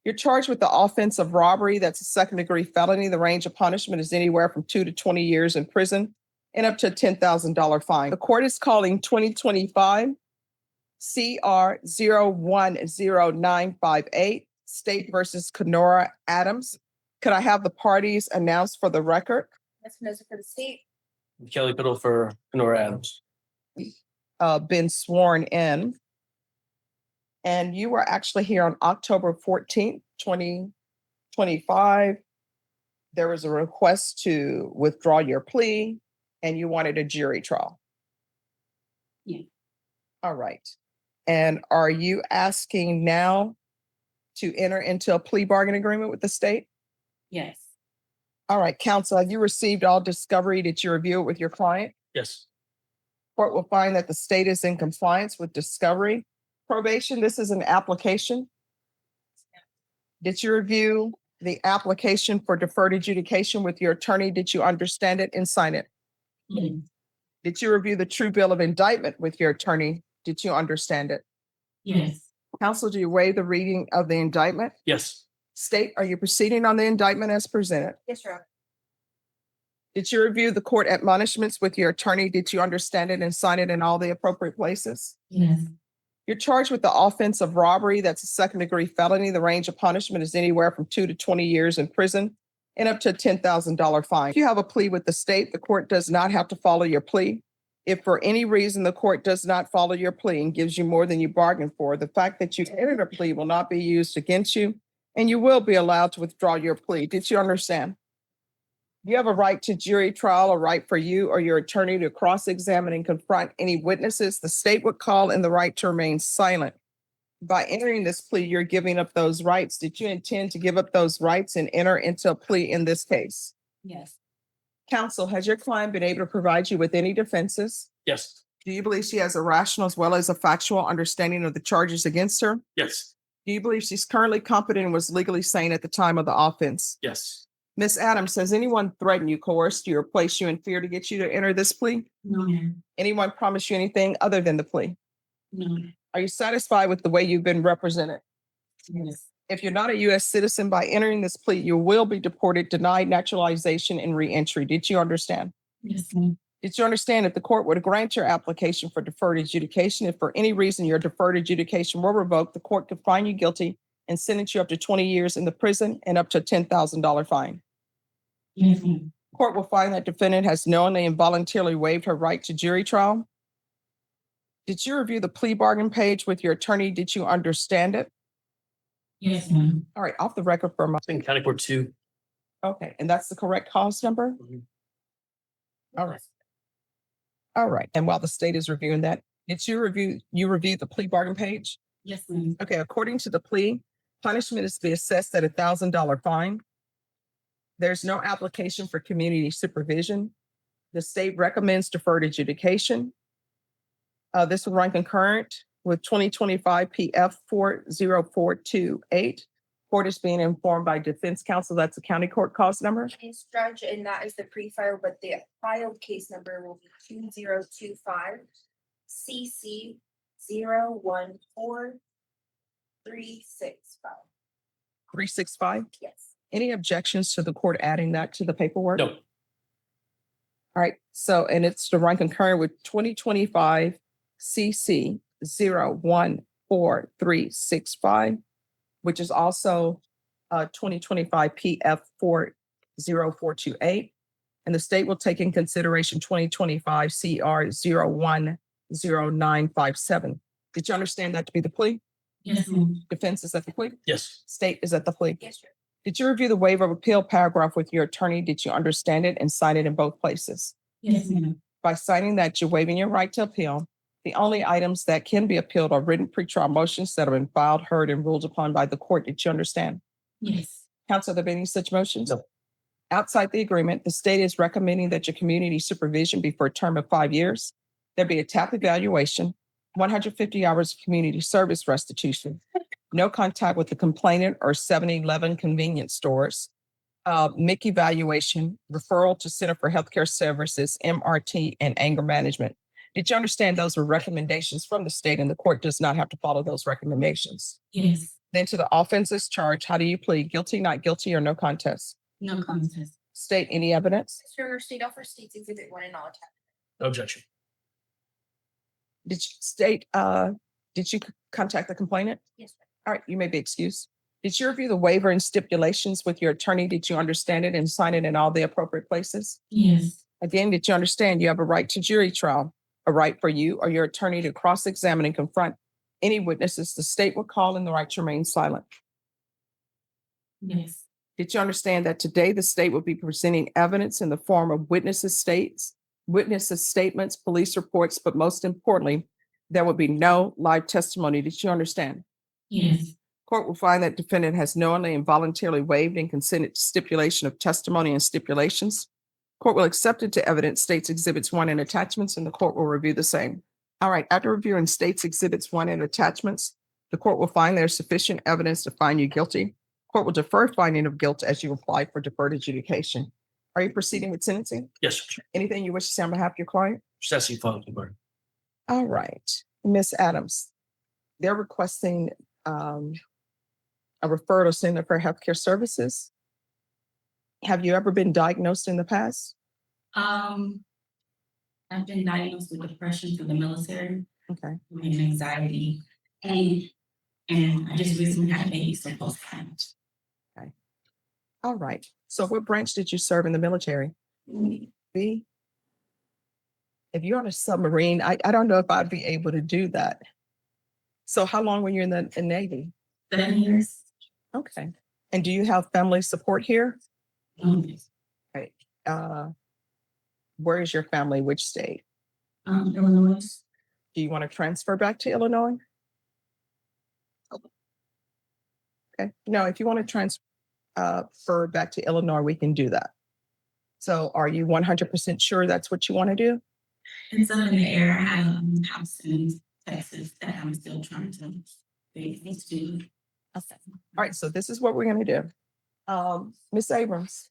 You're charged with the offense of robbery. That's a second-degree felony. The range of punishment is anywhere from 2 to 20 years in prison and up to a $10,000 fine. The court is calling 2025 CR 010958, State versus Kenora Adams. Could I have the parties announced for the record? Ms. Mendoza for the state. Kelly Biddle for Kenora Adams. Been sworn in. And you were actually here on October 14th, 2025. There was a request to withdraw your plea and you wanted a jury trial. Yeah. All right. And are you asking now to enter into a plea bargain agreement with the state? Yes. All right, counsel, have you received all discovery? Did you review it with your client? Yes. Court will find that the state is in compliance with discovery. Probation, this is an application. Did you review the application for deferred adjudication with your attorney? Did you understand it and sign it? Mhm. Did you review the true bill of indictment with your attorney? Did you understand it? Yes. Counsel, do you waive the reading of the indictment? Yes. State, are you proceeding on the indictment as presented? Yes, Your Honor. Did you review the court admonishments with your attorney? Did you understand it and sign it in all the appropriate places? Yes. You're charged with the offense of robbery. That's a second-degree felony. The range of punishment is anywhere from 2 to 20 years in prison and up to a $10,000 fine. If you have a plea with the state, the court does not have to follow your plea. If for any reason the court does not follow your plea and gives you more than you bargained for, the fact that you entered a plea will not be used against you, and you will be allowed to withdraw your plea. Did you understand? You have a right to jury trial, a right for you or your attorney to cross-examine and confront any witnesses the state would call, and the right to remain silent. By entering this plea, you're giving up those rights. Did you intend to give up those rights and enter into a plea in this case? Yes. Counsel, has your client been able to provide you with any defenses? Yes. Do you believe she has a rational as well as a factual understanding of the charges against her? Yes. Do you believe she's currently competent and was legally sane at the time of the offense? Yes. Ms. Adams, has anyone threatened you, coerced you, or placed you in fear to get you to enter this plea? No, ma'am. Anyone promised you anything other than the plea? No. Are you satisfied with the way you've been represented? Yes. If you're not a U.S. citizen, by entering this plea, you will be deported, denied naturalization, and reentry. Did you understand? Yes, ma'am. Did you understand if the court were to grant your application for deferred adjudication, if for any reason your deferred adjudication were revoked, the court could find you guilty and sentence you up to 20 years in the prison and up to a $10,000 fine? Yes, ma'am. Court will find that defendant has knowingly and voluntarily waived her right to jury trial. Did you review the plea bargain page with your attorney? Did you understand it? Yes, ma'am. All right, off the record for a moment. In County Court 2. Okay, and that's the correct cause number? Mhm. All right. All right, and while the state is reviewing that, did you review the plea bargain page? Yes, ma'am. Okay, according to the plea, punishment is to be assessed at a $1,000 fine. There's no application for community supervision. The state recommends deferred adjudication. This will run concurrent with 2025 PF 40428. Court is being informed by defense counsel. That's the county court cause number. Yes, Judge, and that is the pre-file, but the filed case number will be 2025 CC 014365. 365. Yes. Any objections to the court adding that to the paperwork? No. All right, so, and it's to run concurrent with 2025 CC 014365, which is also 2025 PF 40428. And the state will take in consideration 2025 CR 010957. Did you understand that to be the plea? Yes, ma'am. Defense is at the plea? Yes. State is at the plea? Yes, sir. Did you review the waiver of appeal paragraph with your attorney? Did you understand it and sign it in both places? Yes, ma'am. By signing that, you're waiving your right to appeal. The only items that can be appealed are written pretrial motions that have been filed, heard, and ruled upon by the court. Did you understand? Yes. Counsel, are there any such motions? No. Outside the agreement, the state is recommending that your community supervision be for a term of 5 years. There be a TAP evaluation, 150 hours of community service restitution, no contact with the complainant or 7-Eleven convenience stores, MIC evaluation, referral to Center for Healthcare Services, MRT, and anger management. Did you understand those were recommendations from the state and the court does not have to follow those recommendations? Yes. Then to the offenses charged, how do you plead? Guilty, not guilty, or no contest? No contest. State any evidence. Mr. Owner, state offer states exhibit one and all attached. No objection. Did you state, did you contact the complainant? Yes, ma'am. All right, you may be excused. Did you review the waiver and stipulations with your attorney? Did you understand it and sign it in all the appropriate places? Yes. Again, did you understand you have a right to jury trial, a right for you or your attorney to cross-examine and confront any witnesses the state would call, and the right to remain silent? Yes. Did you understand that today the state will be presenting evidence in the form of witnesses' statements, police reports, but most importantly, there will be no live testimony. Did you understand? Yes. Court will find that defendant has knowingly and voluntarily waived and consented to stipulation of testimony and stipulations. Court will accept into evidence states exhibits 1 and attachments, and the court will review the same. All right, after reviewing states exhibits 1 and attachments, the court will find there's sufficient evidence to find you guilty. Court will defer finding of guilt as you apply for deferred adjudication. Are you proceeding with sentencing? Yes, sir. Anything you wish to say on behalf of your client? Just asking for the board. All right, Miss Adams, they're requesting a referral center for healthcare services. Have you ever been diagnosed in the past? I've been diagnosed with depression through the military Okay. and anxiety, and I just recently had a baby, so postpartum. All right. So what branch did you serve in the military? B? If you're on a submarine, I don't know if I'd be able to do that. So how long were you in the Navy? 7 years. Okay. And do you have family support here? Yes. Where is your family? Which state? Illinois. Do you want to transfer back to Illinois? Okay. No, if you want to transfer back to Illinois, we can do that. So are you 100% sure that's what you want to do? It's up in the air. I have a house in Texas that I'm still trying to do. All right. So this is what we're going to do. Miss Abrams,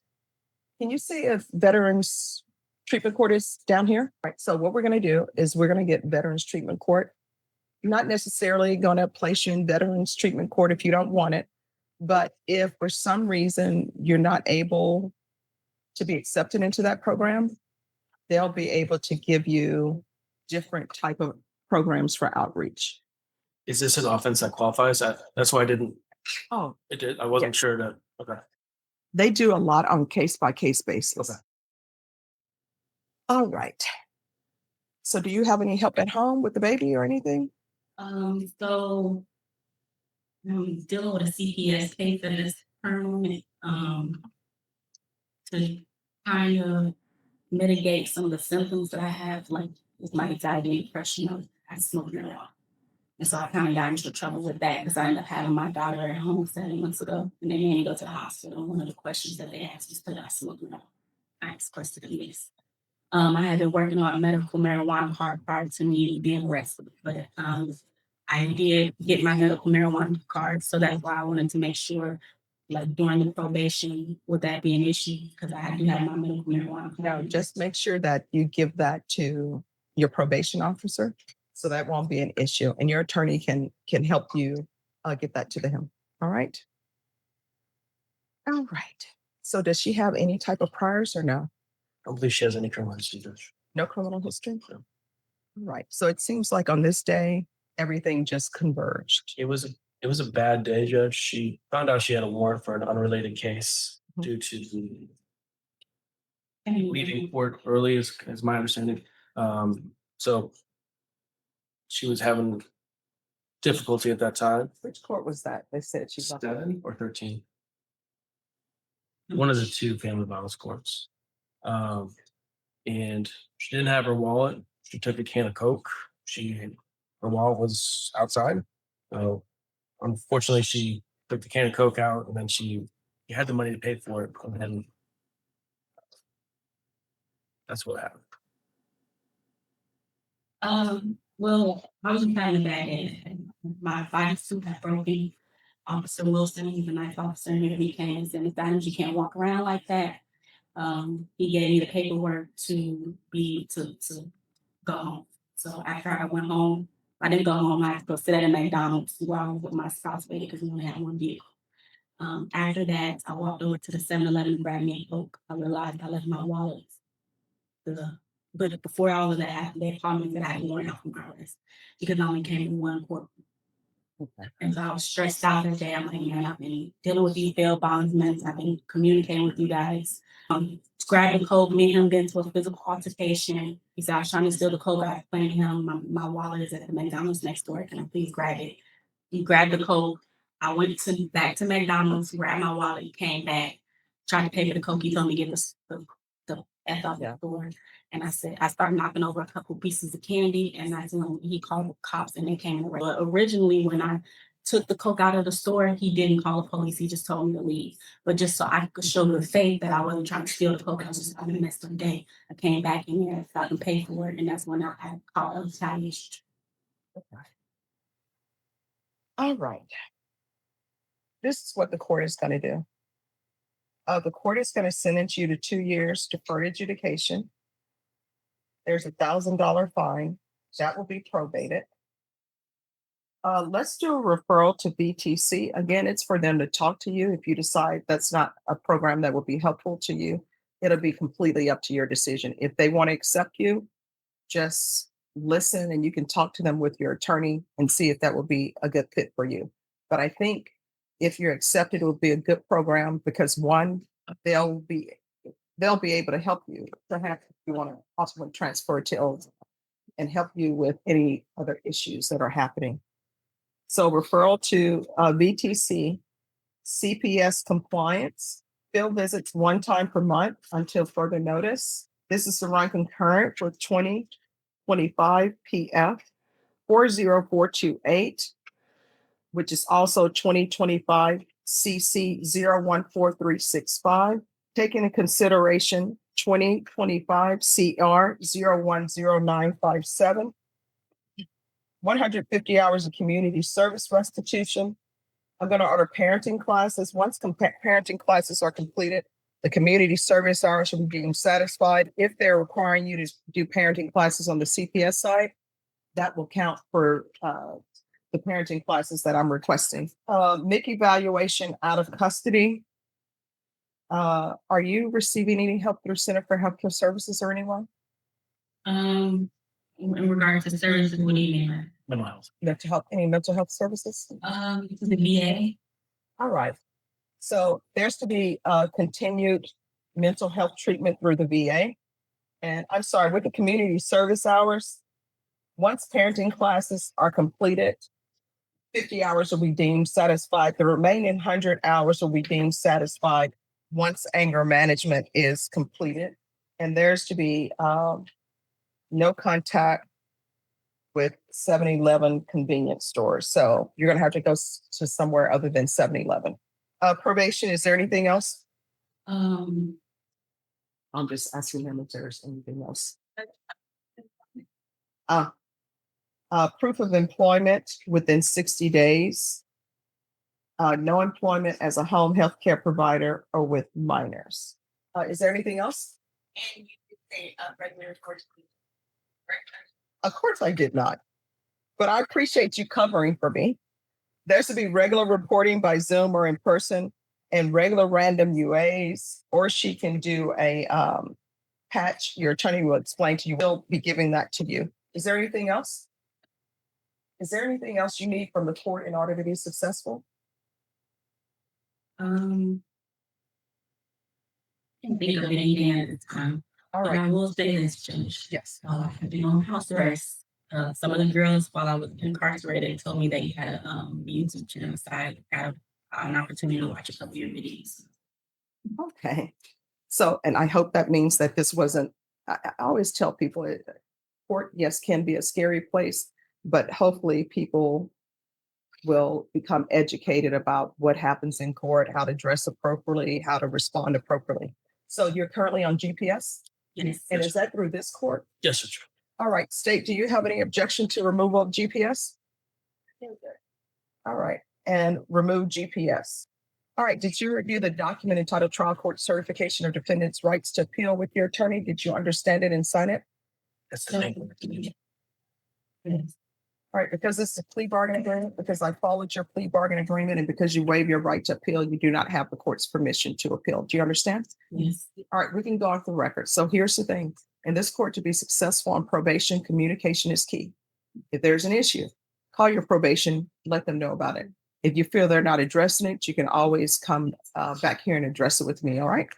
can you see if Veterans Treatment Court is down here? All right. So what we're going to do is we're going to get Veterans Treatment Court. I'm not necessarily going to place you in Veterans Treatment Court if you don't want it. But if for some reason you're not able to be accepted into that program, they'll be able to give you different type of programs for outreach. Is this an offense that qualifies? That's why I didn't. Oh, It did. I wasn't Yeah. sure that. Okay. they do a lot on case by case basis. Okay. All right. So do you have any help at home with the baby or anything? So I'm dealing with a CPS case that is permanent, to kind of mitigate some of the symptoms that I have, like with my anxiety and depression. I smoke marijuana. And so I kind of got into trouble with that because I ended up having my daughter at home 7 months ago, and they made me go to the hospital. One of the questions that they asked was, did I smoke marijuana? I expressed it in this. I had been working on a medical marijuana card prior to me being arrested, but I did get my medical marijuana card, so that's why I wanted to make sure, like during the probation, would that be an issue? Because I do have my medical marijuana card. No, just make sure that you give that to your probation officer, so that won't be an issue, and your attorney can help you get that to him. All right. All right. So does she have any type of priors or no? I don't believe she has any criminal history, Judge. No criminal history? All right. So it seems like on this day, everything just converged. It was a bad day, Judge. She found out she had a warrant for an unrelated case Mhm. due to leaving court early, is my understanding. So she was having difficulty at that time. Which court was that? They said she left. 7 or 13. One of the two family violence courts. And she didn't have her wallet. She took a can of Coke. Her wallet was outside. So unfortunately, she took the can of Coke out, and then she had the money to pay for it, and then that's what happened. Well, I was having a bad day. My body suit had broken. Officer Wilson, he's a nice officer here. He came and said, "Miss Adams, you can't walk around like that." He gave me the paperwork to go home. So after I went home, I didn't go home. I had to go sit at a McDonald's while I was with my spouse waiting because we only had one vehicle. After that, I walked over to the 7-Eleven and grabbed me a Coke. I realized I left my wallet. But before all of that, they called me that I had worn out from hours because I only came in one court. And so I was stressed out that day. I'm like, man, I've been dealing with these bail bondsmen. I've been communicating with you guys. Grabbing Coke, me and him get into a physical altercation. He said, I was trying to steal the Coke. I explained to him, my wallet is at the McDonald's next door. Can I please grab it? He grabbed the Coke. I went back to McDonald's, grabbed my wallet, came back, tried to pay for the Coke. He told me to get the F out the door. And I said, I started knocking over a couple pieces of candy, and that's when he called the cops and they came and but originally when I took the Coke out of the store, he didn't call the police. He just told me to leave. But just so I could show the faith that I wasn't trying to steal the Coke, I was just having a messed up day. I came back in there so I can pay for it, and that's when I had called a retaliation. All right. This is what the court is going to do. The court is going to sentence you to 2 years deferred adjudication. There's $1,000 fine that will be probated. Let's do a referral to BTC. Again, it's for them to talk to you. If you decide that's not a program that will be helpful to you, it'll be completely up to your decision. If they want to accept you, just listen and you can talk to them with your attorney and see if that will be a good fit for you. But I think if you're accepted, it will be a good program because one, they'll be able to help you. Perhaps if you want to ultimately transfer to and help you with any other issues that are happening. So referral to VTC, CPS compliance, field visits 1 time per month until further notice. This is to run concurrent with 2025 PF 40428, which is also 2025 CC 014365. Take into consideration 2025 CR 010957, 150 hours of community service restitution. I'm going to order parenting classes. Once parenting classes are completed, the community service hours will be deemed satisfied. If they're requiring you to do parenting classes on the CPS side, that will count for the parenting classes that I'm requesting. MIC evaluation out of custody. Are you receiving any help through Center for Healthcare Services or anyone? In regards to services, what do you mean? Mental health. Any mental health services? The VA. All right. So there's to be continued mental health treatment through the VA. And I'm sorry, with the community service hours, once parenting classes are completed, 50 hours will be deemed satisfied. The remaining 100 hours will be deemed satisfied once anger management is completed. And there's to be no contact with 7-Eleven convenience stores. So you're going to have to go to somewhere other than 7-Eleven. Probation, is there anything else? I'm just asking them if there's anything else. Proof of employment within 60 days. No employment as a home health care provider or with minors. Is there anything else? And you could say regular court. Of course I did not, but I appreciate you covering for me. There's to be regular reporting by Zoom or in person and regular random UAs, or she can do a patch. Your attorney will explain to you. We'll be giving that to you. Is there anything else? Is there anything else you need from the court in order to be successful? Can't think of anything at the time. All But right. I will say this, Judge. Yes. I have been on house arrest. Some of the girls, while I was incarcerated, told me that you had a YouTube channel side, had an opportunity to watch a couple of your videos. Okay. So, and I hope that means that this wasn't, I always tell people court, yes, can be a scary place, but hopefully people will become educated about what happens in court, how to dress appropriately, how to respond appropriately. So you're currently on GPS? Yes. And is that through this court? Yes, sir. All right, state, do you have any objection to removal of GPS? All right, and remove GPS. All right, did you review the document entitled Trial Court Certification of Defendant's Rights to Appeal with your attorney? Did you understand it and sign it? That's the thing. Yes. All right, because this is a plea bargain agreement, because I followed your plea bargain agreement, and because you waive your right to appeal, you do not have the court's permission to appeal. Do you understand? Yes. All right, we can go off the record. So here's the thing. In this court, to be successful on probation, communication is key. If there's an issue, call your probation, let them know about it. If you feel they're not addressing it, you can always come back here and address it with me. All right.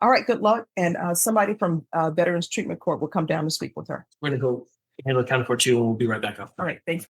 All right. Good luck. And somebody from Veterans Treatment Court will come down and speak with her. We're gonna go handle the county court too, and we'll be right back up. All right. Thanks.